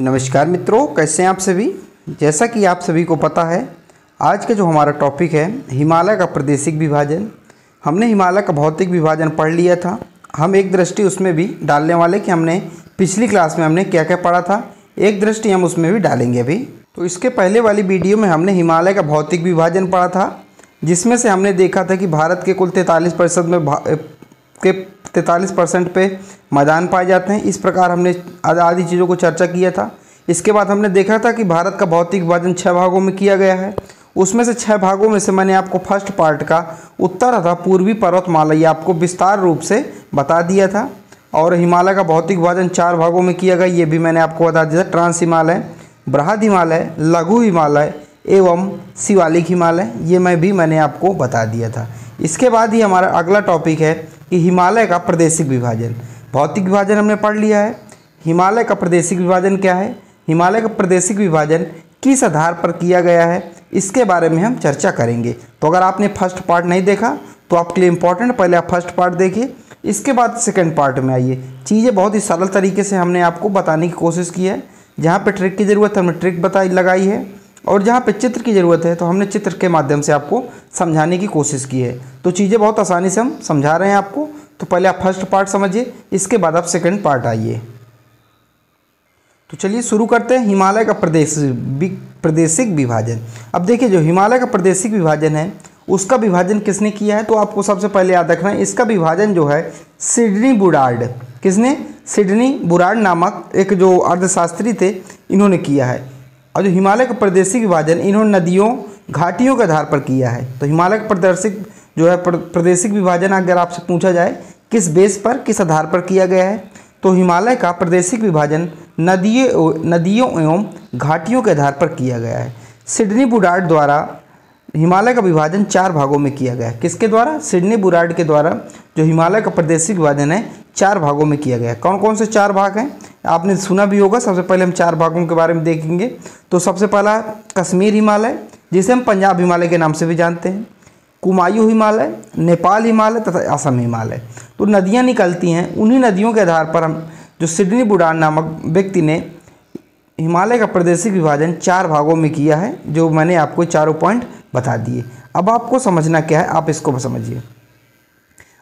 नमस्कार मित्रों, कैसे हैं आप सभी। जैसा कि आप सभी को पता है, आज का जो हमारा टॉपिक है हिमालय का प्रादेशिक विभाजन। हमने हिमालय का भौतिक विभाजन पढ़ लिया था। हम एक दृष्टि उसमें भी डालने वाले कि हमने पिछली क्लास में हमने क्या क्या पढ़ा था, एक दृष्टि हम उसमें भी डालेंगे अभी। तो इसके पहले वाली वीडियो में हमने हिमालय का भौतिक विभाजन पढ़ा था, जिसमें से हमने देखा था कि भारत के कुल 43% में 43% पे मैदान पाए जाते हैं। इस प्रकार हमने आदि चीज़ों को चर्चा किया था। इसके बाद हमने देखा था कि भारत का भौतिक विभाजन 6 भागों में किया गया है। उसमें से 6 भागों में से मैंने आपको फर्स्ट पार्ट का उत्तर तथा पूर्वी पर्वतमाला ये आपको विस्तार रूप से बता दिया था। और हिमालय का भौतिक विभाजन 4 भागों में किया गया, ये भी मैंने आपको बता दिया था। ट्रांस हिमालय, बृहद हिमालय, लघु हिमालय एवं शिवालिक हिमालय, ये मैंने आपको बता दिया था। इसके बाद ही हमारा अगला टॉपिक है कि हिमालय का प्रादेशिक विभाजन। भौतिक विभाजन हमने पढ़ लिया है। हिमालय का प्रादेशिक विभाजन क्या है, हिमालय का प्रादेशिक विभाजन किस आधार पर किया गया है, इसके बारे में हम चर्चा करेंगे। तो अगर आपने फर्स्ट पार्ट नहीं देखा तो आपके लिए इम्पोर्टेंट, पहले आप फर्स्ट पार्ट देखिए, इसके बाद सेकंड पार्ट में आइए। चीज़ें बहुत ही सरल तरीके से हमने आपको बताने की कोशिश की है। जहाँ पे ट्रिक की ज़रूरत है हमने ट्रिक लगाई है, और जहाँ पे चित्र की ज़रूरत है तो हमने चित्र के माध्यम से आपको समझाने की कोशिश की है। तो चीज़ें बहुत आसानी से हम समझा रहे हैं आपको। तो पहले आप फर्स्ट पार्ट समझिए, इसके बाद आप सेकंड पार्ट आइए। तो चलिए शुरू करते हैं हिमालय का प्रादेशिक विभाजन। अब देखिए, जो हिमालय का प्रादेशिक विभाजन है उसका विभाजन किसने किया है, तो आपको सबसे पहले याद रखना है इसका विभाजन जो है सिडनी बुलार्ड, किसने, सिडनी बुलार्ड नामक एक जो अर्थशास्त्री थे, इन्होंने किया है। और जो हिमालय का प्रादेशिक विभाजन इन्होंने नदियों घाटियों के आधार पर किया है। तो हिमालय का प्रादेशिक विभाजन अगर आपसे पूछा जाए किस बेस पर, किस आधार पर किया गया है, तो हिमालय का प्रादेशिक विभाजन नदियों एवं घाटियों के आधार पर किया गया है। सिडनी बुलार्ड द्वारा हिमालय का विभाजन 4 भागों में किया गया है। किसके द्वारा, सिडनी बुलार्ड के द्वारा जो हिमालय का प्रादेशिक विभाजन है 4 भागों में किया गया है। कौन कौन से 4 भाग हैं, आपने सुना भी होगा। सबसे पहले हम 4 भागों के बारे में देखेंगे। तो सबसे पहला कश्मीर हिमालय, जिसे हम पंजाब हिमालय के नाम से भी जानते हैं, कुमायूं हिमालय, नेपाल हिमालय तथा असम हिमालय। तो नदियाँ निकलती हैं, उन्हीं नदियों के आधार पर हम जो सिडनी बुलार्ड नामक व्यक्ति ने हिमालय का प्रादेशिक विभाजन 4 भागों में किया है, जो मैंने आपको चारों पॉइंट बता दिए। अब आपको समझना क्या है, आप इसको समझिए।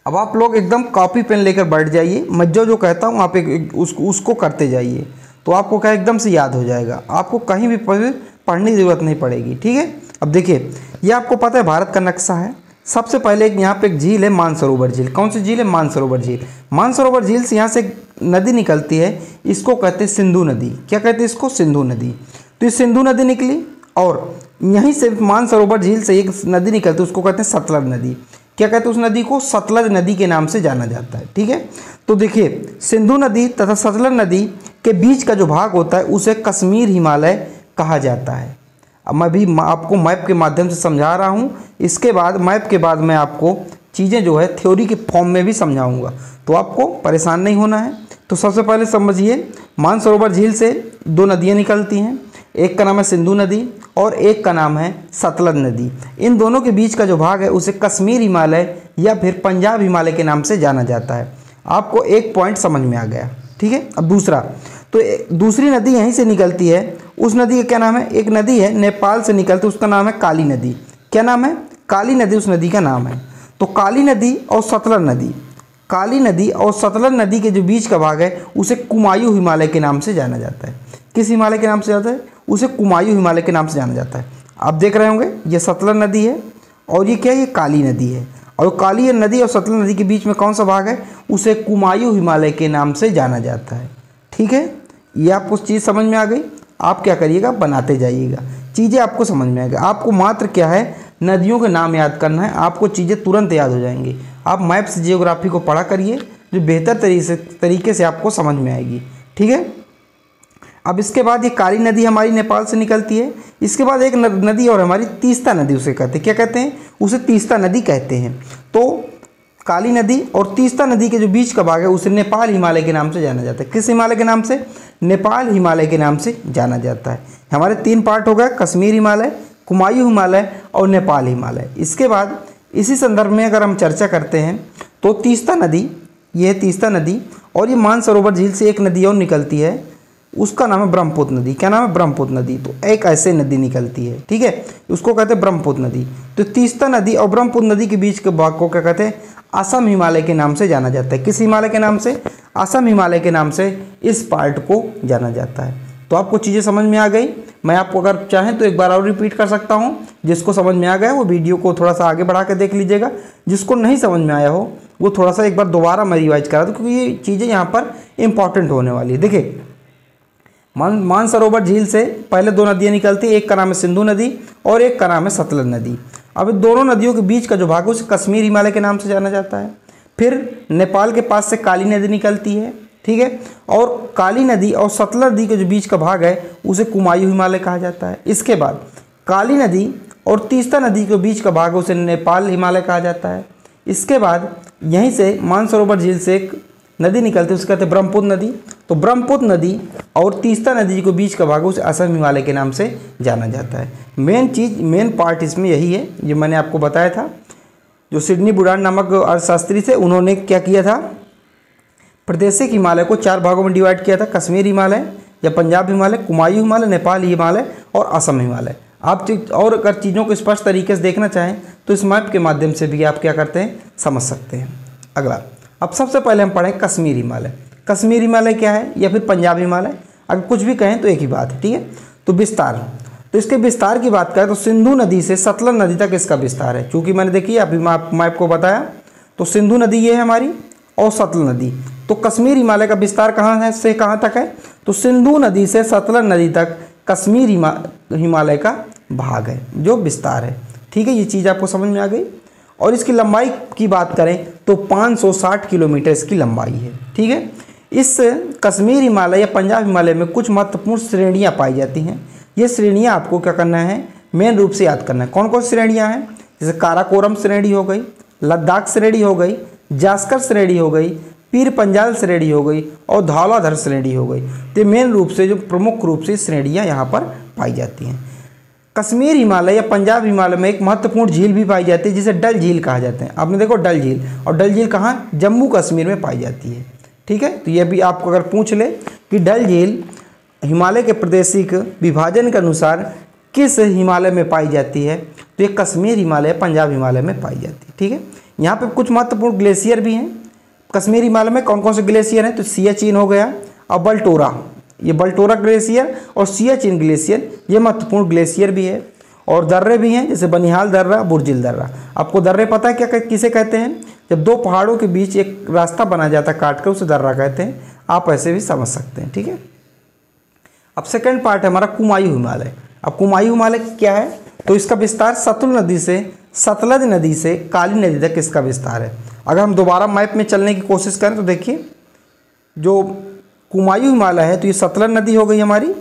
अब आप लोग एकदम कॉपी पेन लेकर बैठ जाइए, मैं जो कहता हूँ आप उसको करते जाइए, तो आपको क्या एकदम से याद हो जाएगा। आपको कहीं भी पढ़ने की ज़रूरत नहीं पड़ेगी, ठीक है। अब देखिए, ये आपको पता है भारत का नक्शा है। सबसे पहले यहाँ पे एक झील है मानसरोवर झील। कौन सी झील है, मानसरोवर झील। मानसरोवर झील से यहाँ से नदी निकलती है, इसको कहते हैं सिंधु नदी। क्या कहते हैं इसको, सिंधु नदी। तो ये सिंधु नदी निकली, और यहीं से मानसरोवर झील से एक नदी निकलती है, उसको कहते हैं सतलज नदी। क्या कहते हैं उस नदी को, सतलज नदी के नाम से जाना जाता है, ठीक है। तो देखिए, सिंधु नदी तथा सतलज नदी के बीच का जो भाग होता है उसे कश्मीर हिमालय कहा जाता है। अब मैं भी आपको मैप के माध्यम से समझा रहा हूँ। इसके बाद मैप के बाद मैं आपको चीज़ें जो है थ्योरी के फॉर्म में भी समझाऊंगा, तो आपको परेशान नहीं होना है। तो सबसे पहले समझिए, मानसरोवर झील से 2 नदियाँ निकलती हैं, एक का नाम है सिंधु नदी और एक का नाम है सतलज नदी। इन दोनों के बीच का जो भाग है उसे कश्मीर हिमालय या फिर पंजाब हिमालय के नाम से जाना जाता है। आपको एक पॉइंट समझ में आ गया, ठीक है। अब दूसरा, तो दूसरी नदी यहीं से निकलती है, उस नदी का क्या नाम है, एक नदी है नेपाल से निकलती, उसका नाम है काली नदी। क्या नाम है, काली नदी उस नदी का नाम है। तो काली नदी और सतलज नदी, काली नदी और सतलज नदी के जो बीच का भाग है उसे कुमायूं हिमालय के नाम से जाना जाता है। किस हिमालय के नाम से जाता है, उसे कुमायूं हिमालय के नाम से जाना जाता है। आप देख रहे होंगे ये सतलज नदी है और ये क्या है, ये काली नदी है। और काली नदी और सतलज नदी के बीच में कौन सा भाग है, उसे कुमायूं हिमालय के नाम से जाना जाता है, ठीक है। ये आपको चीज़ समझ में आ गई। आप क्या करिएगा, बनाते जाइएगा, चीज़ें आपको समझ में आएगा। आपको मात्र क्या है, नदियों के नाम याद करना है, आपको चीज़ें तुरंत याद हो जाएंगी। आप मैप से जियोग्राफी को पढ़ा करिए, जो बेहतर तरीके से आपको समझ में आएगी, ठीक है। अब इसके बाद ये काली नदी हमारी नेपाल से निकलती है। इसके बाद एक नदी और हमारी तीस्ता नदी, उसे कहते हैं, क्या कहते हैं, उसे तीस्ता नदी कहते हैं। तो काली नदी और तीस्ता नदी के जो बीच का भाग है उसे नेपाल हिमालय के नाम से जाना जाता है। किस हिमालय के नाम से, नेपाल हिमालय के नाम से जाना जाता है। हमारे 3 पार्ट हो गए, कश्मीर हिमालय, कुमायूं हिमालय और नेपाल हिमालय। इसके बाद इसी संदर्भ में अगर हम चर्चा करते हैं तो तीस्ता नदी, ये है तीस्ता नदी, और ये मानसरोवर झील से एक नदी और निकलती है उसका नाम है ब्रह्मपुत्र नदी। क्या नाम है? ब्रह्मपुत्र नदी। तो एक ऐसे नदी निकलती है, ठीक है, उसको कहते हैं ब्रह्मपुत्र नदी। तो तीस्ता नदी और ब्रह्मपुत्र नदी के बीच के भाग को क्या कहते हैं? असम हिमालय के नाम से जाना जाता है। किस हिमालय के नाम से? असम हिमालय के नाम से इस पार्ट को जाना जाता है। तो आपको चीज़ें समझ में आ गई। मैं आपको अगर चाहें तो एक बार और रिपीट कर सकता हूँ। जिसको समझ में आ गया वो वीडियो को थोड़ा सा आगे बढ़ा के देख लीजिएगा। जिसको नहीं समझ में आया हो वो थोड़ा सा एक बार दोबारा मैं रिवाइज करा दूँ, क्योंकि ये चीज़ें यहाँ पर इंपॉर्टेंट होने वाली है। देखिए, मानसरोवर झील से पहले दो नदियाँ निकलती हैं, एक का नाम है सिंधु नदी और एक का नाम है सतलज नदी। अब दोनों नदियों के बीच का जो भाग है उसे कश्मीर हिमालय के नाम से जाना जाता है। फिर नेपाल के पास से काली नदी निकलती है, ठीक है, और काली नदी और सतलज नदी के जो बीच का भाग है उसे कुमायूं हिमालय कहा जाता है। इसके बाद काली नदी और तीस्ता नदी के बीच का भाग है उसे नेपाल हिमालय कहा जाता है। इसके बाद यहीं से मानसरोवर झील से एक नदी निकलती है, उसे कहते हैं ब्रह्मपुत्र नदी। तो ब्रह्मपुत्र नदी और तीस्ता नदी के बीच का भाग उसे असम हिमालय के नाम से जाना जाता है। मेन पार्ट इसमें यही है जो मैंने आपको बताया था। जो सिडनी बुडान नामक अर्थशास्त्री थे उन्होंने क्या किया था? प्रादेशिक हिमालय को 4 भागों में डिवाइड किया था। कश्मीर हिमालय या पंजाब हिमालय, कुमायूं हिमालय, नेपाल हिमालय और असम हिमालय। आप और अगर चीज़ों को स्पष्ट तरीके से देखना चाहें तो इस मैप के माध्यम से भी आप क्या करते हैं? समझ सकते हैं। अगला, अब सबसे पहले हम पढ़ें कश्मीर हिमालय। कश्मीर हिमालय क्या है या फिर पंजाब हिमालय, अगर कुछ भी कहें तो एक ही बात है, ठीक है। तो विस्तार, तो इसके विस्तार की बात करें तो सिंधु नदी से सतलज नदी तक इसका विस्तार है। चूँकि मैंने देखिए अभी मैं आपको बताया, तो सिंधु नदी ये है हमारी और सतलज नदी। तो कश्मीर हिमालय का विस्तार कहाँ है से कहाँ तक है? तो सिंधु नदी से सतलज नदी तक कश्मीर हिमालय का भाग है जो विस्तार है, ठीक है। ये चीज़ आपको समझ में आ गई। और इसकी लंबाई की बात करें तो 560 किलोमीटर इसकी लंबाई है, ठीक है। इस कश्मीर हिमालय या पंजाब हिमालय में कुछ महत्वपूर्ण श्रेणियाँ पाई जाती हैं। ये श्रेणियाँ आपको क्या करना है? मेन रूप से याद करना है। कौन कौन श्रेणियाँ हैं? जैसे काराकोरम श्रेणी हो गई, लद्दाख श्रेणी हो गई, जास्कर श्रेणी हो गई, पीर पंजाल श्रेणी हो गई और धौलाधर श्रेणी हो गई। तो मेन रूप से जो प्रमुख रूप से श्रेणियाँ यहाँ पर पाई जाती हैं। कश्मीर हिमालय या पंजाब हिमालय में एक महत्वपूर्ण झील भी पाई जाती है जिसे डल झील कहा जाता है। आपने देखो डल झील, और डल झील कहाँ? जम्मू कश्मीर में पाई जाती है, ठीक है। तो ये भी आपको अगर पूछ ले कि डल झील हिमालय के प्रादेशिक विभाजन के अनुसार किस हिमालय में पाई जाती है, तो ये कश्मीर हिमालय पंजाब हिमालय में पाई जाती है, ठीक है। यहाँ पे कुछ महत्वपूर्ण ग्लेशियर भी हैं कश्मीर हिमालय में। कौन कौन से ग्लेशियर हैं? तो सियाचिन हो गया और बल्टोरा, ये बल्टोरा ग्लेशियर और सियाचिन ग्लेशियर ये महत्वपूर्ण ग्लेशियर भी है। और दर्रे भी हैं जैसे बनिहाल दर्रा, बुर्जिल दर्रा। आपको दर्रे पता है क्या किसे कहते हैं? जब दो पहाड़ों के बीच एक रास्ता बना जाता है काट कर, उसे दर्रा कहते हैं। आप ऐसे भी समझ सकते हैं, ठीक है। अब सेकंड पार्ट है हमारा कुमायूं हिमालय। अब कुमायूं हिमालय क्या है? तो इसका विस्तार सतलज नदी से सतलज नदी से काली नदी तक इसका विस्तार है। अगर हम दोबारा मैप में चलने की कोशिश करें तो देखिए, जो कुमायूं हिमालय है तो ये सतलज नदी हो गई हमारी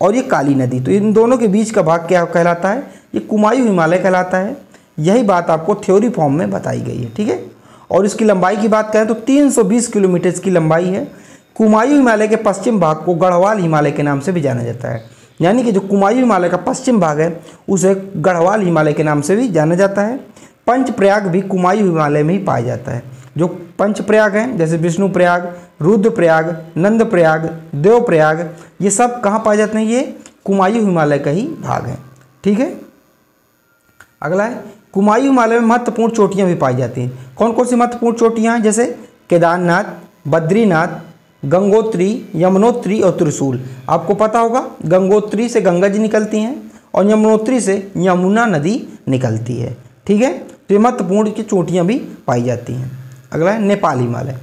और ये काली नदी। तो इन दोनों के बीच का भाग क्या कहलाता है? ये कुमायूं हिमालय कहलाता है। यही बात आपको थ्योरी फॉर्म में बताई गई है, ठीक है। और इसकी लंबाई की बात करें तो 320 किलोमीटर इसकी लंबाई है। कुमायूं हिमालय के पश्चिम भाग को गढ़वाल हिमालय के नाम से भी जाना जाता है। यानी कि जो कुमायूं हिमालय का पश्चिम भाग है उसे गढ़वाल हिमालय के नाम से भी जाना जाता है। पंचप्रयाग भी कुमायूं हिमालय में ही पाया जाता है। जो पंचप्रयाग हैं जैसे विष्णुप्रयाग, रुद्रप्रयाग, नंदप्रयाग, देवप्रयाग, ये सब कहाँ पाए जाते हैं? ये कुमायूं हिमालय का ही भाग है, ठीक है। अगला है कुमायूं हिमालय में महत्वपूर्ण चोटियाँ भी पाई जाती हैं। कौन कौन सी महत्वपूर्ण चोटियाँ हैं? जैसे केदारनाथ, बद्रीनाथ, गंगोत्री, यमुनोत्री और त्रिशूल। आपको पता होगा गंगोत्री से गंगा जी निकलती हैं और यमुनोत्री से यमुना नदी निकलती है, ठीक है। तो ये महत्वपूर्ण की चोटियाँ भी पाई जाती हैं। अगला है नेपाल हिमालय।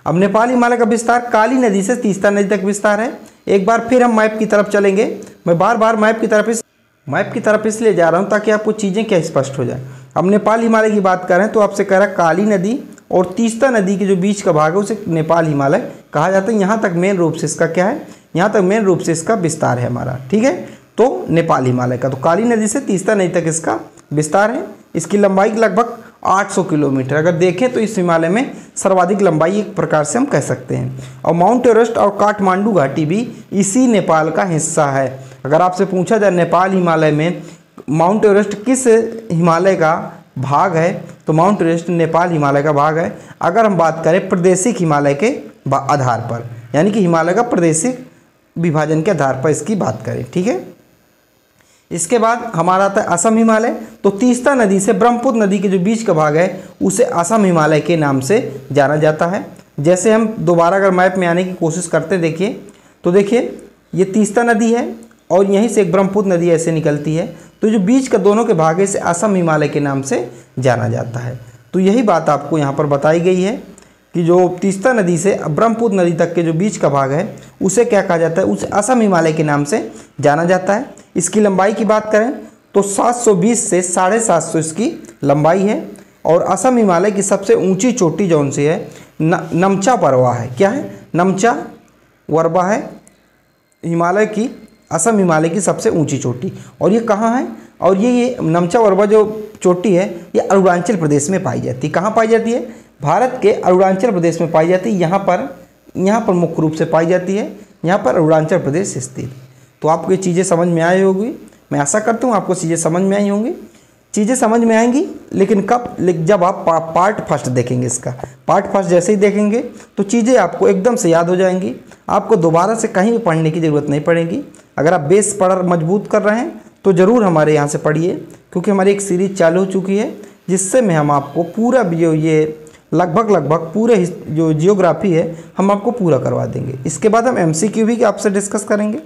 अब नेपाल हिमालय का विस्तार काली नदी से तीस्ता नदी तक विस्तार है। एक बार फिर हम मैप की तरफ चलेंगे। मैं बार बार मैप की तरफ इसलिए जा रहा हूँ ताकि आपको चीज़ें क्या स्पष्ट हो जाए। अब नेपाल हिमालय की बात करें तो आपसे कह रहा है काली नदी और तीस्ता नदी के जो बीच का भाग है उसे नेपाल हिमालय कहा जाता है। यहाँ तक मेन रूप से इसका क्या है? यहाँ तक मेन रूप से इसका विस्तार है हमारा, ठीक है। तो नेपाल हिमालय का तो काली नदी से तीस्ता नदी तक इसका विस्तार है। इसकी लंबाई लगभग 800 किलोमीटर। अगर देखें तो इस हिमालय में सर्वाधिक लंबाई एक प्रकार से हम कह सकते हैं। और माउंट एवरेस्ट और काठमांडू घाटी भी इसी नेपाल का हिस्सा है। अगर आपसे पूछा जाए नेपाल हिमालय में माउंट एवरेस्ट किस हिमालय का भाग है, तो माउंट एवरेस्ट नेपाल हिमालय का भाग है। अगर हम बात करें प्रादेशिक हिमालय के आधार पर, यानी कि हिमालय का प्रादेशिक विभाजन के आधार पर इसकी बात करें, ठीक है। इसके बाद हमारा आता है असम हिमालय। तो तीस्ता नदी से ब्रह्मपुत्र नदी के जो बीच का भाग है उसे असम हिमालय के नाम से जाना जाता है। जैसे हम दोबारा अगर मैप में आने की कोशिश करते हैं, देखिए तो देखिए ये तीस्ता नदी है और यहीं से एक ब्रह्मपुत्र नदी ऐसे निकलती है, तो जो बीच का दोनों के भाग है इसे असम हिमालय के नाम से जाना जाता है। तो यही बात आपको यहाँ पर बताई गई है कि जो तीस्ता नदी से ब्रह्मपुत्र नदी तक के जो बीच का भाग है उसे क्या कहा जाता है, उसे असम हिमालय के नाम से जाना जाता है। इसकी लंबाई की बात करें तो 720 से 750 इसकी लंबाई है। और असम हिमालय की सबसे ऊंची चोटी जौन सी है नमचा वर्बा है। क्या है? नमचा वर्बा है हिमालय की, असम हिमालय की सबसे ऊंची चोटी। और ये कहाँ है? और ये नमचा वर्बा जो चोटी है ये अरुणाचल प्रदेश में पाई जाती है। कहाँ पाई जाती है? भारत के अरुणाचल प्रदेश में पाई जाती है। यहाँ पर मुख्य रूप से पाई जाती है, यहाँ पर अरुणाचल प्रदेश स्थित। तो आपको ये चीज़ें समझ में आई होगी, मैं आशा करता हूँ आपको चीज़ें समझ में आई होंगी। चीज़ें समझ में आएंगी लेकिन कब? जब आप पार्ट फर्स्ट देखेंगे। इसका पार्ट फर्स्ट जैसे ही देखेंगे तो चीज़ें आपको एकदम से याद हो जाएंगी, आपको दोबारा से कहीं भी पढ़ने की ज़रूरत नहीं पड़ेगी। अगर आप बेस पढ़ मजबूत कर रहे हैं तो ज़रूर हमारे यहाँ से पढ़िए, क्योंकि हमारी एक सीरीज़ चालू हो चुकी है जिससे में हम आपको पूरा जो ये लगभग पूरे जो जियोग्राफी है हम आपको पूरा करवा देंगे। इसके बाद हम MCQ भी आपसे डिस्कस करेंगे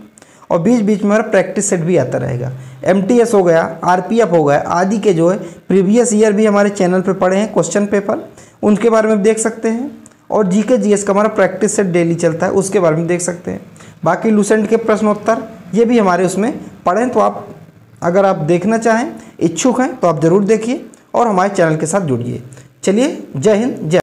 और बीच बीच में हमारा प्रैक्टिस सेट भी आता रहेगा। MTS हो गया, RPF हो गया आदि के जो है प्रीवियस ईयर भी हमारे चैनल पर पड़े हैं क्वेश्चन पेपर, उनके बारे में देख सकते हैं। और GK GS का हमारा प्रैक्टिस सेट डेली चलता है, उसके बारे में देख सकते हैं। बाकी लूसेंट के प्रश्नोत्तर ये भी हमारे उसमें पढ़ें, तो आप अगर आप देखना चाहें, इच्छुक हैं तो आप ज़रूर देखिए और हमारे चैनल के साथ जुड़िए। चलिए, जय हिंद, जय